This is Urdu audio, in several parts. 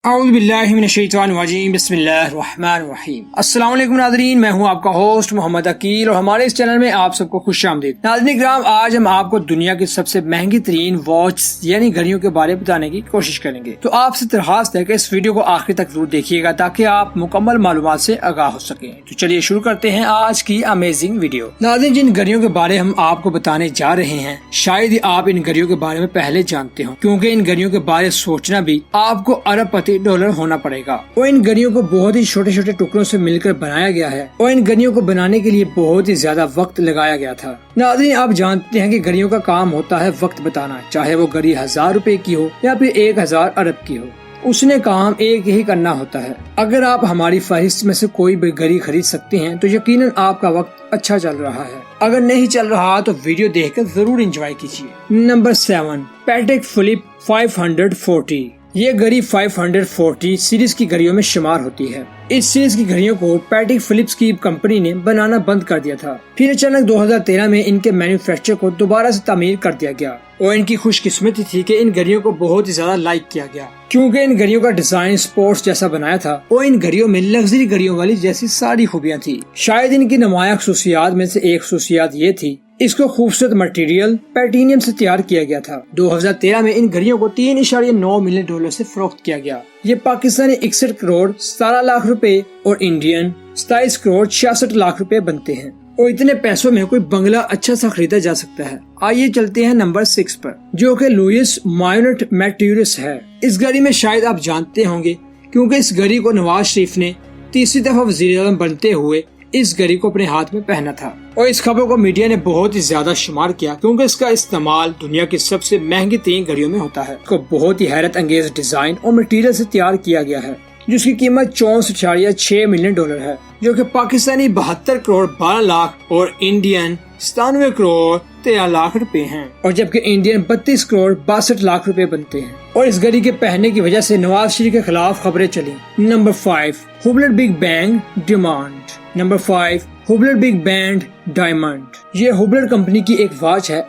اعوذ باللہ من الشیطان الرجیم بسم اللہ الرحمن الرحیم۔ السلام علیکم ناظرین، میں ہوں آپ کا ہوسٹ محمد عقیل اور ہمارے اس چینل میں آپ سب کو خوش آمدید۔ ناظرین کرام، آج ہم آپ کو دنیا کی سب سے مہنگی ترین واچ یعنی گھڑیوں کے بارے میں بتانے کی کوشش کریں گے، تو آپ سے درخواست ہے کہ اس ویڈیو کو آخر تک ضرور دیکھیے گا تاکہ آپ مکمل معلومات سے آگاہ ہو سکیں۔ تو چلیے شروع کرتے ہیں آج کی امیزنگ ویڈیو۔ ناظرین، جن گھڑیوں کے بارے ہم آپ کو بتانے جا رہے ہیں شاید ہی آپ ان گھڑیوں کے بارے میں پہلے جانتے ہوں، کیونکہ ان گھڑیوں کے بارے سوچنا بھی آپ کو ارب پتی ڈالر ہونا پڑے گا۔ اور ان گھڑیوں کو بہت ہی چھوٹے چھوٹے ٹکڑوں سے مل کر بنایا گیا ہے اور ان گھڑیوں کو بنانے کے لیے بہت ہی زیادہ وقت لگایا گیا تھا۔ ناظرین، آپ جانتے ہیں کہ گھڑیوں کا کام ہوتا ہے وقت بتانا، چاہے وہ گھڑی 1000 روپے کی ہو یا پھر 1000 ارب کی ہو، اس نے کام ایک ہی کرنا ہوتا ہے۔ اگر آپ ہماری فہرست میں سے کوئی بھی گھڑی خرید سکتے ہیں تو یقیناً آپ کا وقت اچھا چل رہا ہے، اگر نہیں چل رہا تو ویڈیو دیکھ کر ضرور انجوائے کیجیے۔ Number 7، Patek Philippe 540۔ یہ گھڑی 540 سیریز کی گھڑیوں میں شمار ہوتی ہے۔ اس سیریز کی گھڑیوں کو پیٹیک فلپس کی کمپنی نے بنانا بند کر دیا تھا، پھر اچانک 2013 میں ان کے مینوفیکچر کو دوبارہ سے تعمیر کر دیا گیا اور ان کی خوش قسمتی تھی کہ ان گھڑیوں کو بہت ہی زیادہ لائک کیا گیا، کیونکہ ان گھڑیوں کا ڈیزائن سپورٹس جیسا بنایا تھا اور ان گھڑیوں میں لگژری گھڑیوں والی جیسی ساری خوبیاں تھی۔ شاید ان کی نمایاں خصوصیات میں سے ایک خصوصیات یہ تھی اس کو خوبصورت مٹیریل پیٹینیم سے تیار کیا گیا تھا۔ 2013 میں ان گھڑیوں کو 3.9 ملین ڈالر سے فروخت کیا گیا۔ یہ پاکستانی 61 کروڑ 17 لاکھ روپے اور انڈین 27 کروڑ 66 لاکھ روپے بنتے ہیں، اور اتنے پیسوں میں کوئی بنگلہ اچھا سا خریدا جا سکتا ہے۔ آئیے چلتے ہیں نمبر 6 پر، جو کہ لوئس مائنٹ میٹیورس ہے۔ اس گھڑی میں شاید آپ جانتے ہوں گے کیونکہ اس گھڑی کو نواز شریف نے تیسری دفعہ وزیر اعظم بنتے ہوئے اس گھڑی کو اپنے ہاتھ میں پہنا تھا، اور اس خبر کو میڈیا نے بہت ہی زیادہ شمار کیا کیونکہ اس کا استعمال دنیا کی سب سے مہنگی ترین گھڑیوں میں ہوتا ہے۔ اس کو بہت ہی حیرت انگیز ڈیزائن اور مٹیریل سے تیار کیا گیا ہے، جس کی قیمت 64.6 ملین ڈالر ہے، جو کہ پاکستانی 72 کروڑ 12 لاکھ اور انڈین 97 کروڑ 13 لاکھ روپے ہیں، اور جبکہ انڈین 32 کروڑ 62 لاکھ روپے بنتے ہیں۔ اور اس گھڑی کے پہننے کی وجہ سے نواز شریف کے خلاف خبریں چلیں۔ Number 5، Hublot big bang diamond. Number 5، Hublot big bang diamond. یہ ہبلٹ کمپنی کی ایک واچ ہے۔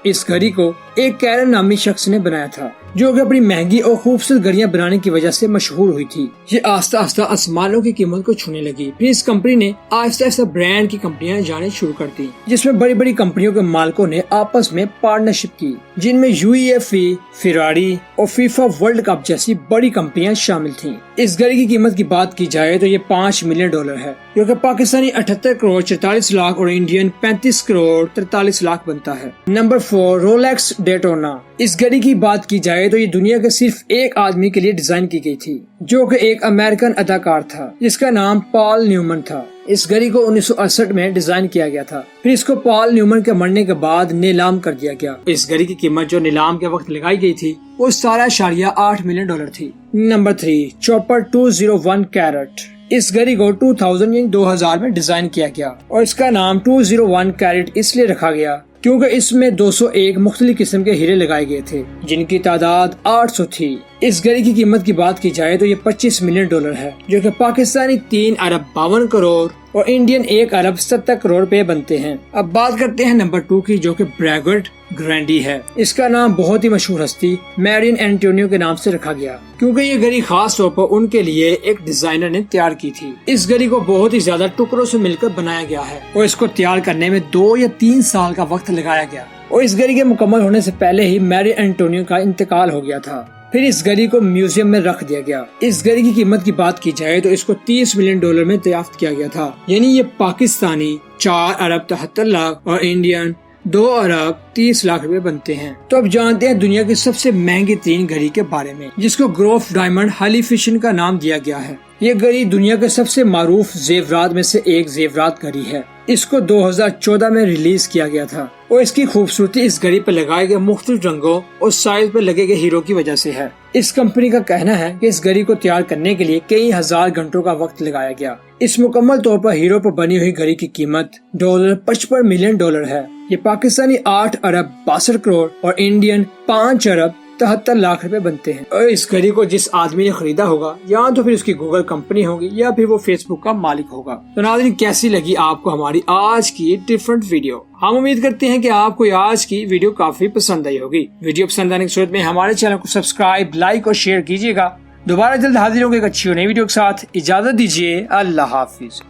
اس گھڑی کو ایک کیرن نامی شخص نے بنایا تھا، جو کہ اپنی مہنگی اور خوبصورت گھڑیاں بنانے کی وجہ سے مشہور ہوئی تھی۔ یہ آہستہ آہستہ آسمانوں کی قیمت کو چھونے لگی، پھر اس کمپنی نے آہستہ آہستہ برانڈ کی کمپنیاں جانے شروع کر دی، جس میں بڑی بڑی کمپنیوں کے مالکوں نے آپس میں پارٹنرشپ کی، جن میں UFC، فراری اور فیفا ورلڈ کپ جیسی بڑی کمپنیاں شامل تھیں۔ اس گھڑی کی قیمت کی بات کی جائے تو یہ 5 ملین ڈالر ہے، جو کہ پاکستانی 78 کروڑ 44 لاکھ اور انڈین 35 کروڑ 43 لاکھ بنتا ہے۔ Number 4، Rolex ڈیٹونا۔ اس گھڑی کی بات کی جائے تو یہ دنیا کے صرف ایک آدمی کے لیے ڈیزائن کی گئی تھی، جو کہ ایک امریکن اداکار تھا جس کا نام پال نیومن تھا۔ اس گھڑی کو 1968 میں ڈیزائن کیا گیا تھا، پھر اس کو پال نیومن کے مرنے کے بعد نیلام کر دیا گیا۔ اس گھڑی کی قیمت جو نیلام کے وقت لگائی گئی تھی وہ 17.8 ملین ڈالر تھی۔ Number 3، Chopard 201 carat. اس گھڑی کو 2000 میں ڈیزائن کیا گیا اور اس کا نام 201 کیرٹ اس لیے رکھا گیا کیونکہ اس میں 201 مختلف قسم کے ہیرے لگائے گئے تھے، جن کی تعداد 800 تھی۔ اس گھڑی کی قیمت کی بات کی جائے تو یہ 25 ملین ڈالر ہے، جو کہ پاکستانی 3 ارب 52 کروڑ اور انڈین 1 ارب 70 کروڑ روپے بنتے ہیں۔ اب بات کرتے ہیں نمبر 2 کی، جو کہ بریگرڈ گرینڈی ہے۔ اس کا نام بہت ہی مشہور ہستی میرین اینٹونیو کے نام سے رکھا گیا کیونکہ یہ گھڑی خاص طور پر ان کے لیے ایک ڈیزائنر نے تیار کی تھی۔ اس گھڑی کو بہت ہی زیادہ ٹکڑوں سے مل کر بنایا گیا ہے اور اس کو تیار کرنے میں 2 یا 3 سال کا وقت لگایا گیا، اور اس گھڑی کے مکمل ہونے سے پہلے ہی میری اینٹونیو کا انتقال ہو گیا تھا۔ پھر اس گھڑی کو میوزیم میں رکھ دیا گیا۔ اس گھڑی کی قیمت کی بات کی جائے تو اس کو 30 ملین ڈالر میں دریافت کیا گیا تھا، یعنی یہ پاکستانی 4 ارب 73 لاکھ اور انڈین 2 ارب 30 لاکھ روپے بنتے ہیں۔ تو اب جانتے ہیں دنیا کی سب سے مہنگی ترین گھڑی کے بارے میں، جس کو گروف ڈائمنڈ ہالی فیشن کا نام دیا گیا ہے۔ یہ گھڑی دنیا کے سب سے معروف زیورات میں سے ایک زیورات گھڑی ہے۔ اس کو 2014 میں ریلیز کیا گیا تھا اور اس کی خوبصورتی اس گھڑی پر لگائے گئے مختلف رنگوں اور سائز پر لگے گئے ہیروں کی وجہ سے ہے۔ اس کمپنی کا کہنا ہے کہ اس گھڑی کو تیار کرنے کے لیے کئی ہزار گھنٹوں کا وقت لگایا گیا۔ اس مکمل طور پر ہیرو پر بنی ہوئی گھڑی کی قیمت $55 ملین ڈالر ہے۔ یہ پاکستانی 8 ارب 62 کروڑ اور انڈین 5 ارب 73 لاکھ روپے بنتے ہیں، اور اس گھڑی کو جس آدمی نے خریدا ہوگا یا تو پھر اس کی گوگل کمپنی ہوگی یا پھر وہ فیس بک کا مالک ہوگا۔ تو ناظرین، کیسی لگی آپ کو ہماری آج کی ڈیفرنٹ ویڈیو؟ ہم امید کرتے ہیں کہ آپ کو آج کی ویڈیو کافی پسند آئی ہوگی۔ ویڈیو پسند آنے کی صورت میں ہمارے چینل کو سبسکرائب، لائک اور شیئر کیجیے گا دوبارہ جلد حاضر ہوں گے ایک اچھی اور نئی ویڈیو کے ساتھ. اجازت دیجیے, اللہ حافظ.